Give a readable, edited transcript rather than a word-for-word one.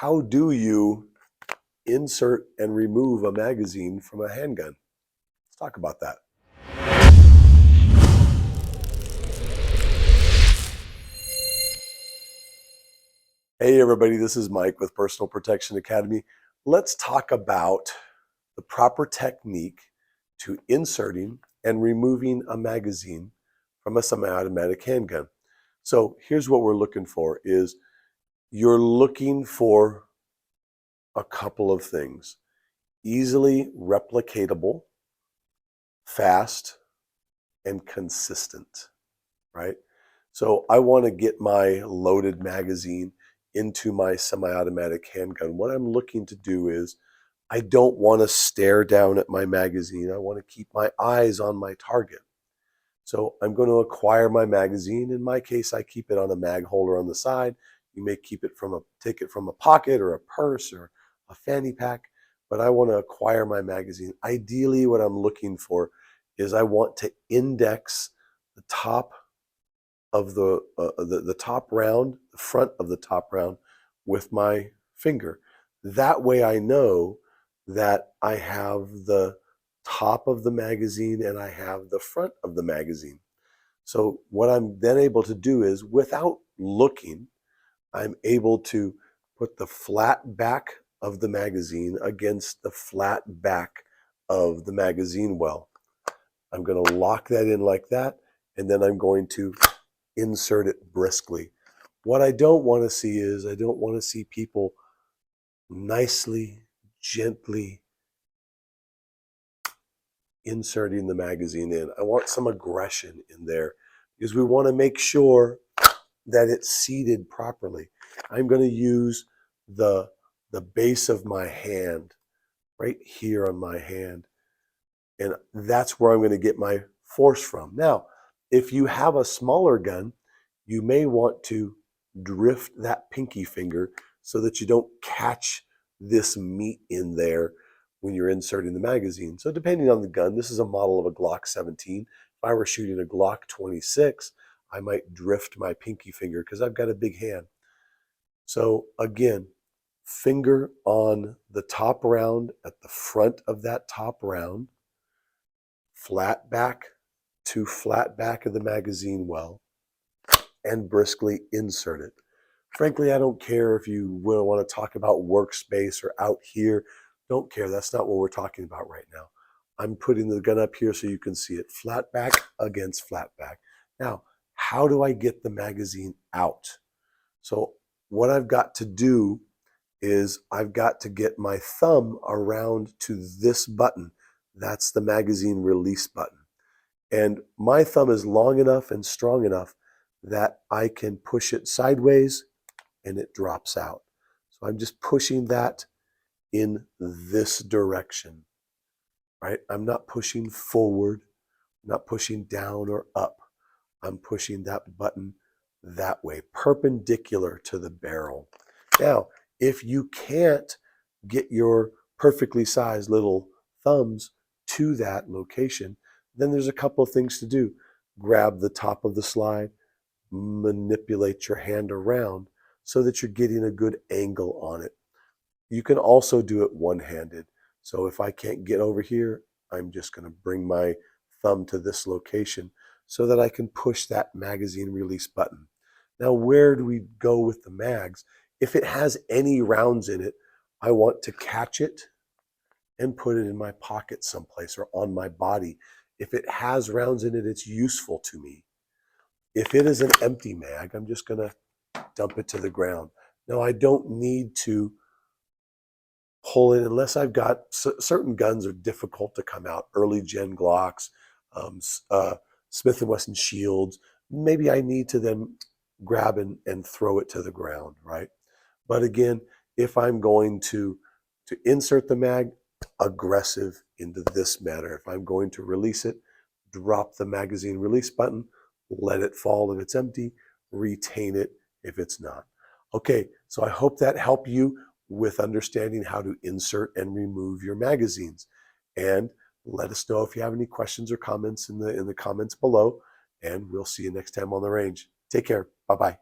How do you insert and remove a magazine from a handgun? Let's talk about that. Hey everybody, this is Mike with Personal Protection Academy. Let's talk about the proper technique to inserting and removing a magazine from a semi-automatic handgun. So here's what we're looking for is you're looking for a couple of things. Easily replicatable, fast, and consistent, right? So I want to get my loaded magazine into my semi-automatic handgun. What I'm looking to do is I don't want to stare down at my magazine. I want to keep my eyes on my target. So I'm going to acquire my magazine. In my case, I keep it on a mag holder on the side. You may take it from a pocket or a purse or a fanny pack, but I want to acquire my magazine. Ideally, what I'm looking for is I want to index the top of the top round, the front of the top round with my finger. That way I know that I have the top of the magazine and I have the front of the magazine. So what I'm then able to do is, without looking, I'm able to put the flat back of the magazine against the flat back of the magazine well. I'm going to lock that in like that, and then I'm going to insert it briskly. What I don't want to see is I don't want to see people nicely, gently inserting the magazine in. I want some aggression in there because we want to make sure that it's seated properly. I'm going to use the base of my hand right here on my hand, and that's where I'm going to get my force from. Now, if you have a smaller gun, you may want to drift that pinky finger so that you don't catch this meat in there when you're inserting the magazine. So depending on the gun, this is a model of a Glock 17. If I were shooting a Glock 26, I might drift my pinky finger because I've got a big hand. So again, finger on the top round at the front of that top round, flat back to flat back of the magazine well, and briskly insert it. Frankly, I don't care if you will want to talk about workspace or out here. Don't care. That's not what we're talking about right now. I'm putting the gun up here so you can see it. Flat back against flat back. Now, how do I get the magazine out? So what I've got to do is I've got to get my thumb around to this button. That's the magazine release button. And my thumb is long enough and strong enough that I can push it sideways and it drops out. So I'm just pushing that in this direction, right? I'm not pushing forward, I'm not pushing down or up. I'm pushing that button that way, perpendicular to the barrel. Now, if you can't get your perfectly sized little thumbs to that location, then there's a couple of things to do. Grab the top of the slide, manipulate your hand around so that you're getting a good angle on it. You can also do it one-handed. So if I can't get over here, I'm just going to bring my thumb to this location so that I can push that magazine release button. Now, where do we go with the mags? If it has any rounds in it, I want to catch it and put it in my pocket someplace or on my body. If it has rounds in it, it's useful to me. If it is an empty mag, I'm just going to dump it to the ground. Now, I don't need to pull it unless I've got certain guns are difficult to come out. Early gen Glocks, Smith & Wesson Shields. Maybe I need to then grab and throw it to the ground, right? But again, if I'm going to insert the mag, aggressive into this manner. If I'm going to release it, drop the magazine release button, let it fall if it's empty, retain it if it's not. Okay, so I hope that helped you with understanding how to insert and remove your magazines. And let us know if you have any questions or comments in the comments below, and we'll see you next time on the range. Take care. Bye-bye.